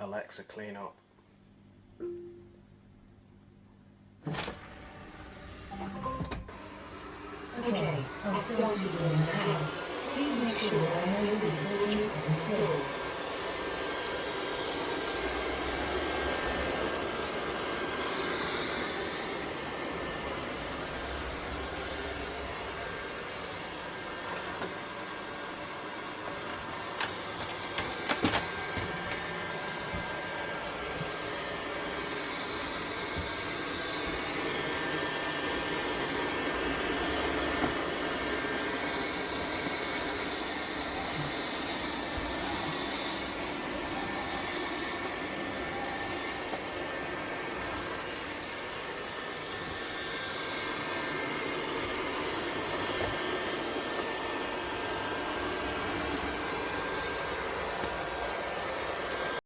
Alexa, clean up. Okay, I've started you in the house. Please make sure I know you leave the room and floor.